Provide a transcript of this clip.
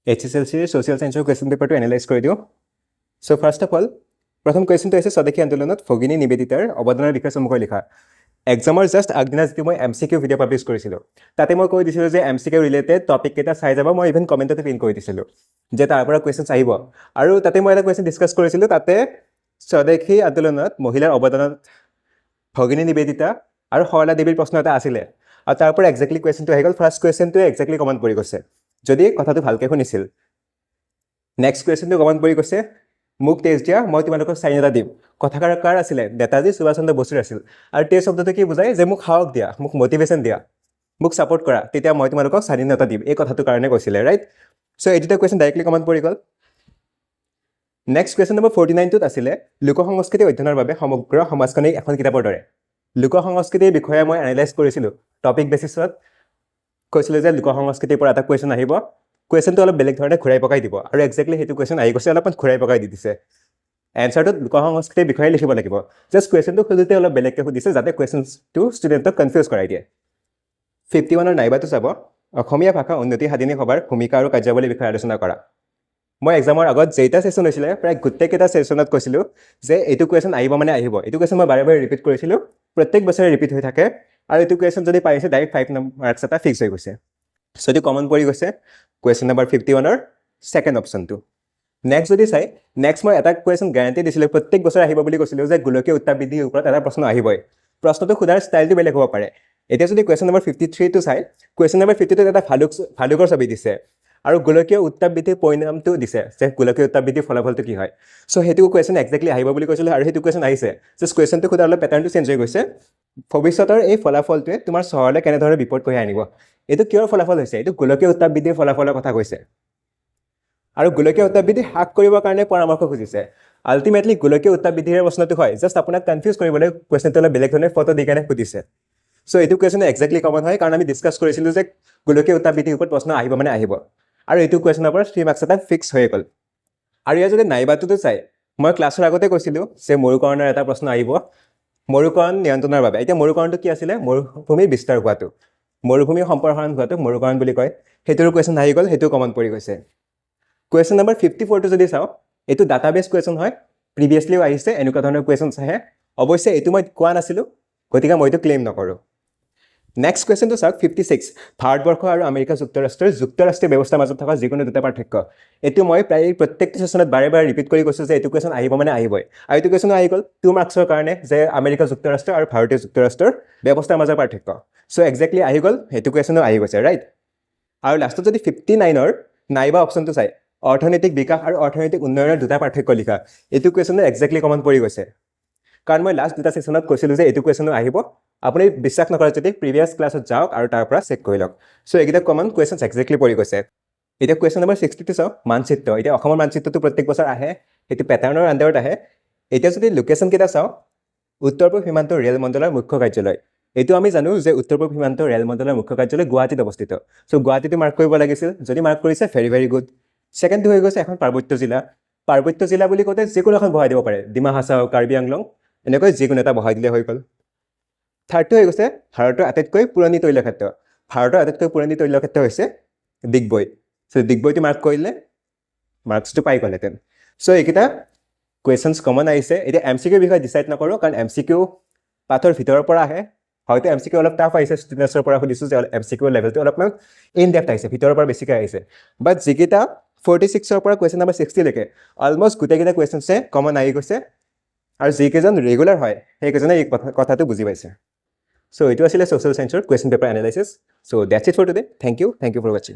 HSLC social science question paper to analyze কৰি দিও so first of all প্ৰথম question টো আছে স্বদেশী আন্দোলনত ভগিনী নিবেদিতাৰ অৱদানৰ বিষয়ে সমুখৰ লিখা এক্সামৰ জাস্ট আগদিনা যেতি মই MCQ ভিডিও পাবলিশ কৰিছিলো তাতে মই কৈ দিছিলো যে MCQ ৰিলেটেড টপিক কেটা চাই যাব মই ইভেন কমেন্টতে পিন কৰি দিছিলো যে তাৰ পৰা কোৱেশ্চনছ আহিব আৰু তাতে মই এটা কোৱেশ্চন ডিসকাস কৰিছিলো তাতে স্বদেশী আন্দোলনত মহিলাৰ অৱদানত ভগিনী নিবেদিতা আৰু সৰলা দেৱীৰ প্ৰশ্ন এটা আছিল আৰু তাৰ পৰা এক্স্যাক্টলি কোৱেশ্চনটো আহি গল ফাৰ্স্ট কোৱেশ্চনটো এক্স্যাক্টলি কমেন্ট কৰি গৈছে যদি কথাটো ভালকে শুনিছিল নেক্সট কোৱেশ্চনটো কমেন্ট কৰি গৈছে মুক টেষ্ট দিয়া মই তোমালোকক সাইন এটা দিম কথাকাৰ কাৰ আছিল নেতাজী সুভাষ চন্দ্ৰ বসুৰ আছিল আৰু টেষ্ট শব্দটো কি বুজায় যে মুক হাওক দিয়া মুক মোটিভেশন দিয়া মুক সাপোৰ্ট কৰা তেতিয়া মই তোমালোকক স্বাধীনতা দিম এই কথাটো কাৰণে কৈছিল ৰাইট সো এইটো কোৱেশ্চন ডাইৰেক্টলি কমেন্ট কৰি গল নেক্সট কোৱেশ্চন নম্বৰ 49 টোত আছিল লোক সংস্কৃতি অধ্যয়নৰ বাবে সমগ্ৰ সমাজখনিক এখন কিতাপৰ দৰে লোক সংস্কৃতিৰ বিষয়ে মই এনালাইজ কৰিছিলো টপিক বেসিছত কৈছিল যে লোক সংস্কৃতিৰ পৰা এটা কোৱেশ্চন আহিব কোৱেশ্চনটো অলপ বেলেগ ধৰণে ঘূৰাই পকাই দিব আৰু এক্স্যাক্টলি হেতু কোৱেশ্চন আহি গৈছে অলপমান ঘূৰাই পকাই দি দিছে এনসাৰটো লোক সংস্কৃতিৰ বিষয়ে লিখিব লাগিব জাস্ট কোৱেশ্চনটো খুলিতে অলপ বেলেগকে সুধিছে যাতে কোৱেশ্চনটো ষ্টুডেণ্টক কনফিউজ কৰাই দিয়ে 51 ৰ নাইবাটো চাব অসমীয়া ভাষা উন্নতি সাধনী সভাৰ ভূমিকা আৰু কাৰ্যাৱলীৰ বিষয়ে আলোচনা কৰা মই এক্সামৰ আগত যেটা সেশন হৈছিল প্ৰায় গোটেইকেটা সেশনত কৈছিলো যে এইটো কোৱেশ্চন আহিব মানে আহিব এইটো কোৱেশ্চন মই বাৰে বাৰে ৰিপিট কৰিছিলো প্ৰত্যেক বছৰে ৰিপিট হৈ থাকে আৰু এইটো কোৱেশ্চন যদি পাইছে ডাইৰেক্ট 5 মাৰ্কছ এটা ফিক্স হৈ গৈছে সো এইটো কমন পৰি গৈছে কোৱেশ্চন নম্বৰ 51 ৰ সেকেন্ড অপশনটো নেক্সট যদি চাই নেক্সট মই এটা কোৱেশ্চন গ্যাৰান্টি দিছিলো প্ৰত্যেক বছৰ আহিব বুলি কৈছিলো যে গোলকীয় উত্তাপ বৃদ্ধিৰ ওপৰত এটা প্ৰশ্ন আহিবই প্ৰশ্নটো খুদাৰ ষ্টাইলটো বেলেগ হ'ব পাৰে এতিয়া যদি কোৱেশ্চন নম্বৰ 53 টো চাই কোৱেশ্চন নম্বৰ 52 ত এটা ভালুকৰ ছবি দিছে আৰু গোলকীয় উত্তাপ বৃদ্ধিৰ পৰিণামটো দিছে যে গোলকীয় উত্তাপ বৃদ্ধিৰ ফলাফলটো কি হয় সো হেতু কোৱেশ্চন এক্স্যাক্টলি আহিব বুলি কৈছিল আৰু হেতু কোৱেশ্চন আহিছে জাস্ট কোৱেশ্চনটো খুদাৰ অলপ প্যাটাৰ্নটো চেঞ্জ হৈ গৈছে ভৱিষ্যতৰ এই ফলাফলটোৱে তোমাৰ চহৰলৈ কেনে ধৰণৰ বিপদ কঢ়িয়াই আনিব এটো কিয়ৰ ফলাফল হৈছে এটো গোলকীয় উত্তাপ বৃদ্ধিৰ ফলাফলৰ কথা কৈছে আৰু গোলকীয় উত্তাপ বৃদ্ধি হ্ৰাস কৰিবৰ কাৰণে পৰামৰ্শ খুজিছে আলটিমেটলি গোলকীয় উত্তাপ বৃদ্ধিৰ প্ৰশ্নটো হয় জাস্ট আপোনাক কনফিউজ কৰিবলৈ কোৱেশ্চনটো অলপ বেলেগ ধৰণে ফটো দি কেনে সুধিছে সো এইটো কোৱেশ্চন এক্স্যাক্টলি কমন হয় কাৰণ আমি ডিসকাস কৰিছিলো যে গোলকীয় উত্তাপ বৃদ্ধিৰ ওপৰত প্ৰশ্ন আহিব মানে আহিব আৰু এইটো কোৱেশ্চনৰ পৰা 3 মাৰ্কছ এটা ফিক্স হৈ গল আৰু ইয়াৰ যদি নাইবাটোটো চাই মই ক্লাছৰ আগতে কৈছিলো যে মৰুকৰণৰ এটা প্ৰশ্ন আহিব মৰুকৰণ নিয়ন্ত্ৰণৰ বাবে এতিয়া মৰুকৰণটো কি আছিল মৰুভূমিৰ বিস্তাৰ হোৱাটো মৰুভূমিৰ সম্প্ৰসাৰণ হোৱাটো মৰুকৰণ বুলি কয় হেতুৰ কোৱেশ্চন আহি গল হেতু কমন পৰি গৈছে কোৱেশ্চন নম্বৰ 54 টো যদি চাও এটো ডাটাবেস কোৱেশ্চন হয় প্ৰিভিয়াসলিও আহিছে এনেকুৱা ধৰণৰ কোৱেশ্চনছ আহে অৱশ্যে এটো মই কোৱা নাছিলো গতিকে মই এটো ক্লেম নকৰো নেক্সট কোৱেশ্চন টো চাওক 56 ভাৰতবৰ্ষ আৰু আমেৰিকা যুক্তৰাষ্ট্ৰীয় ব্যৱস্থাৰ মাজত থকা যিকোনো দুটা পাৰ্থক্য এটো মই প্ৰায় প্ৰত্যেকটো সেশনত বাৰে বাৰে ৰিপিট কৰি কৈছো যে এটো কোৱেশ্চন আহিব মানে আহিবই আৰু এটো কোৱেশ্চন আহি গল 2 মাৰ্কছৰ কাৰণে যে আমেৰিকা যুক্তৰাষ্ট্ৰ আৰু ভাৰতীয় যুক্তৰাষ্ট্ৰৰ ব্যৱস্থাৰ মাজৰ পাৰ্থক্য সো এক্স্যাক্টলি আহি গল এটো কোৱেশ্চনো আহি গৈছে ৰাইট আৰু লাষ্টত যদি 59 ৰ নাইবা অপশনটো চাই অৰ্থনৈতিক বিকাশ আৰু অৰ্থনৈতিক উন্নয়নৰ দুটা পাৰ্থক্য লিখা এটো কোৱেশ্চন এক্স্যাক্টলি কমন পৰি গৈছে কাৰণ মই লাষ্ট দুটা সেশনত কৈছিলো যে এটো কোৱেশ্চনো আহিব আপুনি বিশ্বাস নকৰে যদি প্ৰিভিয়াস ক্লাছত যাওক আৰু তাৰ পৰা চেক কৰি লওক সো এইকেইটা কমন কোৱেশ্চনছ এক্স্যাক্টলি পৰি গৈছে এটা কোৱেশ্চন নম্বৰ 62 চাও মানচিত্ৰ এটা অসমৰ মানচিত্ৰটো প্ৰত্যেক বছৰ আহে এটো প্যাটাৰ্নৰ আন্ডাৰত আহে এটা যদি লোকেশন কেটা চাও উত্তৰ-পূব সীমান্ত ৰেল মণ্ডলৰ মুখ্য কাৰ্যালয় এটো আমি জানো যে উত্তৰ-পূব সীমান্ত ৰেল মণ্ডলৰ মুখ্য কাৰ্যালয় গুৱাহাটীত অৱস্থিত সো গুৱাহাটীটো মাৰ্ক কৰিব লাগিছিল যদি মাৰ্ক কৰিছে ভেৰি গুড সেকেন্ড হৈ গৈছে এখন পাৰ্বত্য জিলা বুলি কতে যিকোনো এখন বহাই দিব পাৰে ডিমা হাছাও কাৰ্বি আংলং এনেকৈ যিকোনো এটা বহাই দিলে হৈ গল থাৰ্ডটো হৈ গৈছে ভাৰতৰ আটাইতকৈ পুৰণি তৈলক্ষেত্ৰ ভাৰতৰ আটাইতকৈ পুৰণি তৈলক্ষেত্ৰ হৈছে ডিগবৈ সো ডিগবৈটো মাৰ্ক কৰিলে মাৰ্কসটো পাই গলেতেন সো এইকেইটা কোৱেশ্চনছ কমন আহিছে এতিয়া এমসিকিউ বিষয়ে ডিসাইড নকৰো কাৰণ এমসিকিউ পাথৰ ভিতৰৰ পৰা আহে হয়তো এমসিকিউ অলপ টাফ আহিছে ষ্টুডেন্টছৰ পৰা সুধিছো যে এমসিকিউ লেভেলটো অলপমান ইন ডেপথ আহিছে ভিতৰৰ পৰা বেছিকৈ আহিছে বাট যিকেইটা 46 ৰ পৰা কোৱেশ্চন নম্বৰ 60 লৈকে অলমোষ্ট গোটেইকেইটা কোৱেশ্চনছে কমন আহি গৈছে আৰু যিকেইজন ৰেগুলাৰ হয় সেইকেইজনে এই কথাটো বুজি পাইছে সো এইটো আছিল সোশ্যাল সায়েন্সৰ question paper analysis so that's it for today thank you for watching